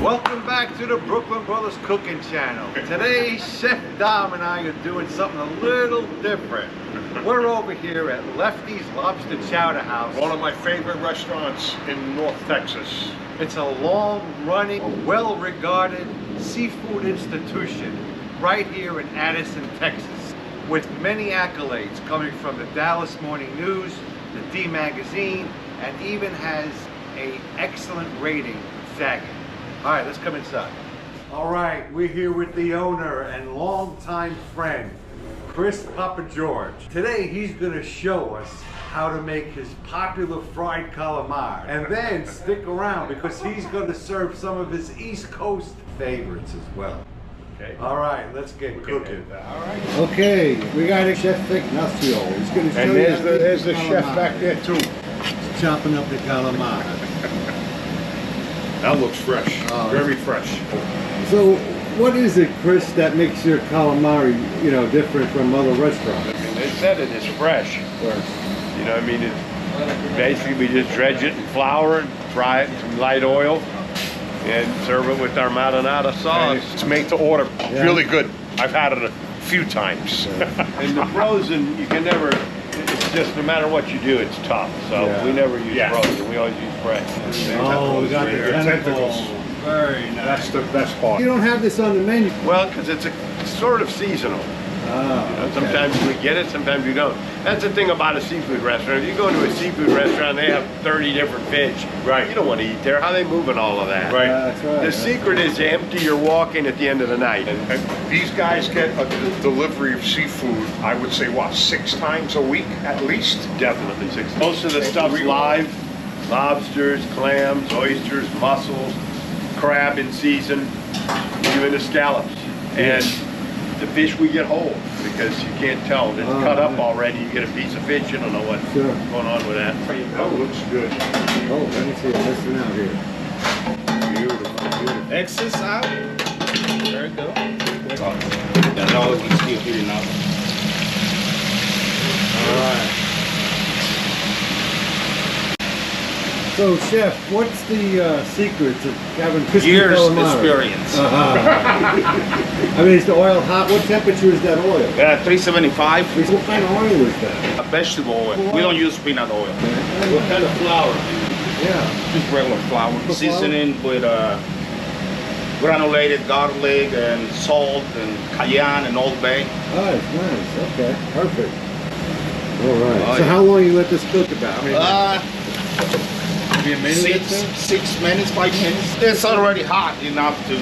Welcome back to the Brooklyn Brothers Cooking Channel. Today, Chef Dom and I are doing something a little different. We're over here at Lefty's Lobster Chowder House. One of my favorite restaurants in North Texas. It's a long-running, well-regarded seafood institution right here in Addison, Texas, with many accolades coming from the Dallas Morning News, the D Magazine, and even has an excellent rating with Zagat. All right, let's come inside. All right, we're here with the owner and longtime friend, Chris Papa George. Today, he's gonna show us how to make his popular fried calamari. And then stick around because he's gonna serve some of his East Coast favorites as well. Okay. All right, let's get cooking. All right. Okay, we got a Chef Ignacio. He's gonna show And you there's the chef back there too. He's chopping up the calamari. That looks fresh, very fresh. So, what is it, Chris, that makes your calamari, different from other restaurants? I mean, they said it is fresh. You know, I mean, it basically we just dredge it in flour and fry it in some light oil and serve it with our marinara sauce. It's made to order, really good. I've had it a few times. And the frozen, you can never, it's just no matter what you do, it's tough. So we never use frozen, we always use fresh. Oh, we got the tentacles. Very nice. That's the best part. You don't have this on the menu. Well, because it's sort of seasonal. Sometimes we get it, sometimes we don't. That's the thing about a seafood restaurant. If you go into a seafood restaurant, they have 30 different fish. Right. You don't want to eat there. How are they moving all of that? Right. That's right. The secret is to empty your walk-in at the end of the night. And these guys get a delivery of seafood, I would say, what, 6 times a week at least? Definitely 6. Most of the stuff's live. Lobsters, clams, oysters, mussels, crab in season, even the scallops. And the fish we get whole because you can't tell. It's cut up already. You get a piece of fish, you don't know what's going on with that. That looks good. Oh, let me see. I'm missing out here. Beautiful, beautiful. Excess out. There you go. That's all we still here now. All right. So, Chef, what's the secrets of having crispy Years calamari? experience. I mean, is the oil hot? What temperature is that oil? 375. What kind of oil is that? Vegetable oil. We don't use peanut oil. What kind of flour? Yeah. Just regular flour. Seasoning with granulated garlic and salt and cayenne and Old Bay. Oh, it's nice. Okay, perfect. All right. Oh, So how long you let this cook about? I mean, maybe a minute or two? 6 minutes, 5 minutes. It's already hot enough to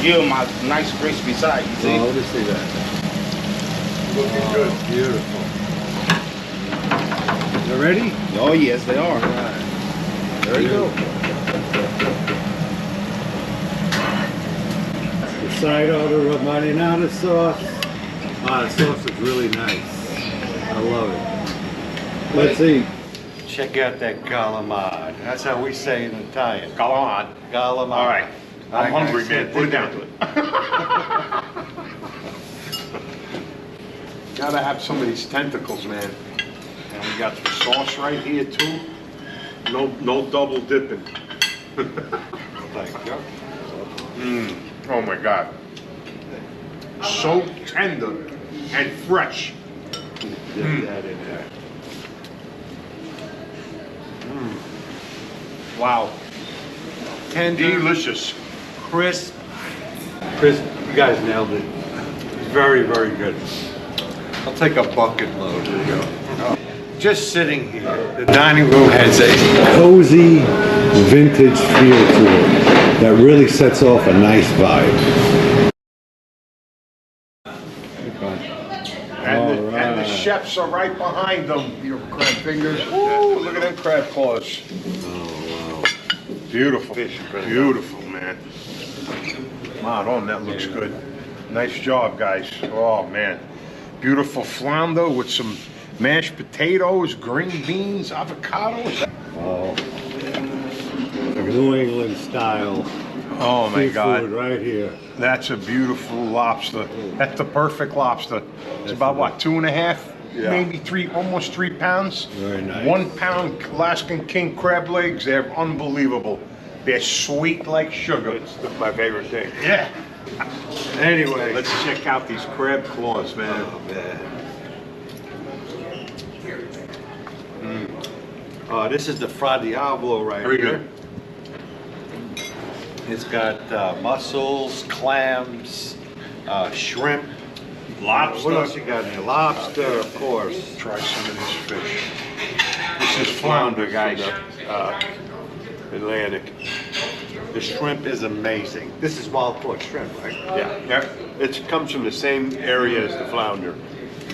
give them a nice crispy side. You see? Oh, let me see that. Looking good. Beautiful. They're ready? Oh yes, they are. All right. There you go. The side order of marinara sauce. Ah, the sauce is really nice. I love it. Let's eat. Check out that calamari. That's how we say in Italian. Calamari. Calamari. All right. I'm hungry, man. Put it down. Gotta have some of these tentacles, man. And we got the sauce right here too. No double dipping. Thank you. Oh my God. So tender and fresh. Dip that in there. Wow. Tender, Delicious. crisp. Chris, you guys nailed it. Very, very good. I'll take a bucket load. There you go. Just sitting here, the dining room has a cozy, vintage feel to it that really sets off a nice vibe. And the chefs are right behind them. Your crab fingers. Ooh, look at them crab claws. Oh, wow. Beautiful. Beautiful, man. Man, that looks good. Nice job, guys. Oh, man. Beautiful flounder with some mashed potatoes, green beans, avocados. Oh. New England style. Oh, my God. Seafood right here. That's a beautiful lobster. That's the perfect lobster. It's about what, 2.5, maybe 3, almost 3 pounds. Very nice. 1 pound Alaskan king crab legs. They're unbelievable. They're sweet like sugar. It's my favorite thing. Yeah. Anyway, Let's check out these crab claws, man. oh man. This is the Fried Diablo right Very here. good. It's got mussels, clams, shrimp. Lobster. What else you got in here? Lobster, of course. Try some of this fish. This is flounder, guys. Atlantic. The shrimp is amazing. This is wild caught shrimp, right? Yeah. Yep. It comes from the same area as the flounder.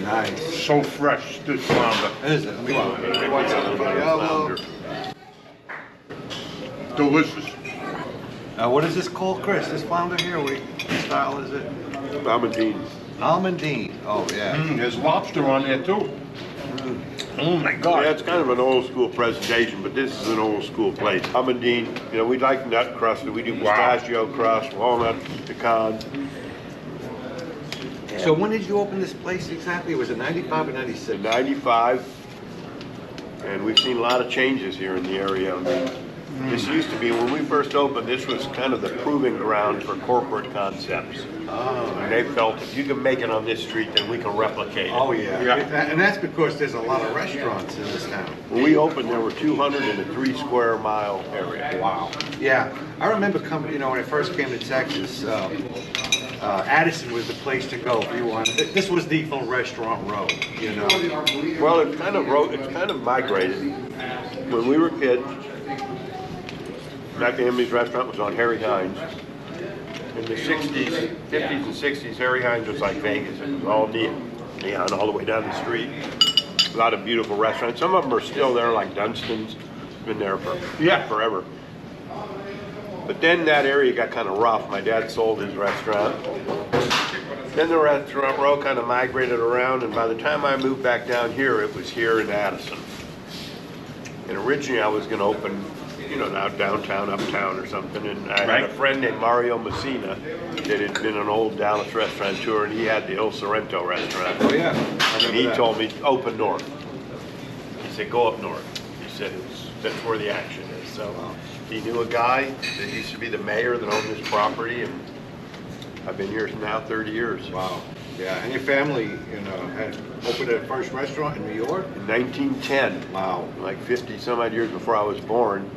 Nice. So fresh, this flounder. Is it? What's a flounder? Delicious. What is this called, Chris? This flounder here? What style is it? Almondine. Almondine. Oh, yeah. There's lobster on there too. Oh my God. Yeah, it's kind of an old school presentation, but this is an old school place. Almondine, you know, we like nut crust. We do pistachio crust, walnut, pecan. So when did you open this place exactly? Was it 95 or 96? 95, and we've seen a lot of changes here in the area. I mean, this used to be, when we first opened, this was kind of the proving ground for corporate concepts. And they felt if you can make it on this street, then we can replicate it. Oh, yeah. Yeah. And that's because there's a lot of restaurants in this town. When we opened, there were 200 in a 3 square mile area. Wow. Yeah. I remember coming, you know, when I first came to Texas, Addison was the place to go if you wanted. This was the full restaurant row, you know. Well, it's kind of migrated. When we were kids, Mac Emily's restaurant was on Harry Hines. In the 60s, 50s and 60s, Harry Hines was like Vegas. It was all neon all the way down the street. A lot of beautiful restaurants. Some of them are still there, like Dunstan's. Been there for forever. But then that area got kind of rough. My dad sold his restaurant. Then the restaurant row kind of migrated around, and by the time I moved back down here, it was here in Addison. And originally I was going to open, you know, now downtown, uptown or something, and I had a friend named Mario Messina that had been an old Dallas restaurateur, and he had the El Sorrento restaurant. Oh, yeah. And he told me, open north. He said, go up north. He said, that's where the action is. So he knew a guy that used to be the mayor that owned this property, and I've been here now 30 years. Wow. Yeah, and your family, you know, had opened their first restaurant in New York? In 1910. Wow. Like 50 some odd years before I was born.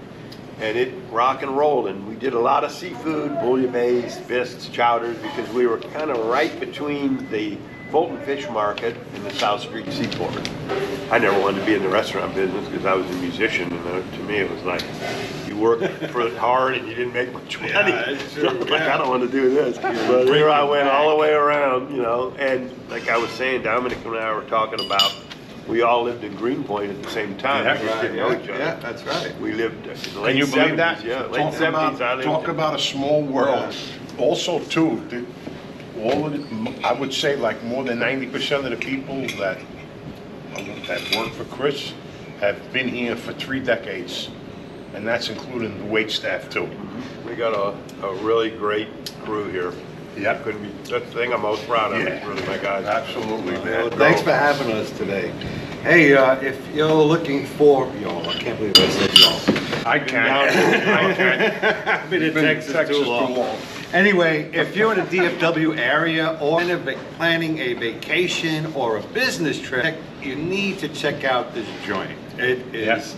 And it rock and rolled, and we did a lot of seafood, bouillabaisse, bisques, chowders, because we were kind of right between the Fulton Fish Market and the South Street Seaport. I never wanted to be in the restaurant business because I was a musician, and to me it was like, you worked for it hard and you didn't make much money. So like, I don't want to do this. But here I went all the way around, you know, and like I was saying, Dominic and I were talking about, we all lived in Greenpoint at the same time. Yeah, we just didn't know each other. Yeah, that's right. We lived in the Can late you 70s. believe that? Yeah, late 70s. I lived Talk in- about a small world. Also, too, all of it, I would say like more than 90% of the people that work for Chris have been here for 3 decades. And that's including the wait staff too. We got a really great crew here. Yeah. Couldn't be, that's the thing I'm most proud of, Yeah. is really my guys. Absolutely, Well, man. thanks for having us today. Hey, if you're looking for, y'all, I can't believe I said y'all. I can't. I've been in Texas too long. Anyway, if you're in the DFW area or planning a vacation or a business trip, you need to check out this joint. It is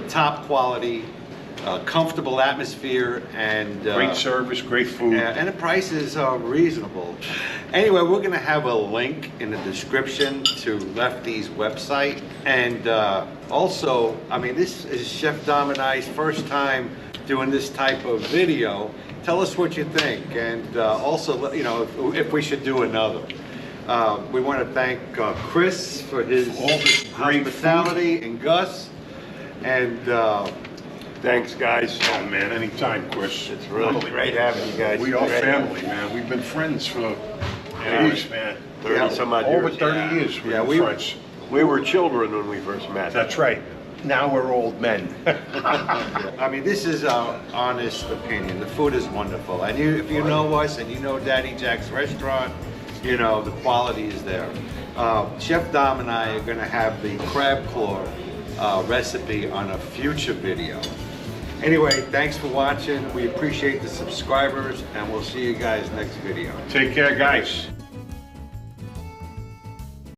top quality, comfortable atmosphere, and Great service, great food. and the prices are reasonable. Anyway, we're going to have a link in the description to Lefty's website. And also, I mean, this is Chef Dom and I's first time doing this type of video. Tell us what you think, and also, you know, if we should do another. We want to thank Chris for his All this great hospitality, and Gus, and Thanks, guys. Oh man, anytime, Chris. It's really great having you guys. We are Great. family, man. We've been friends for years, man. 30 some odd years. Over 30 years we've Yeah, been we- friends. We were children when we first met. That's right. Now we're old men. I mean, this is our honest opinion. The food is wonderful. And if you know us and you know Daddy Jack's restaurant, you know, the quality is there. Chef Dom and I are going to have the crab claw recipe on a future video. Anyway, thanks for watching. We appreciate the subscribers, and we'll see you guys next video. Take care, guys.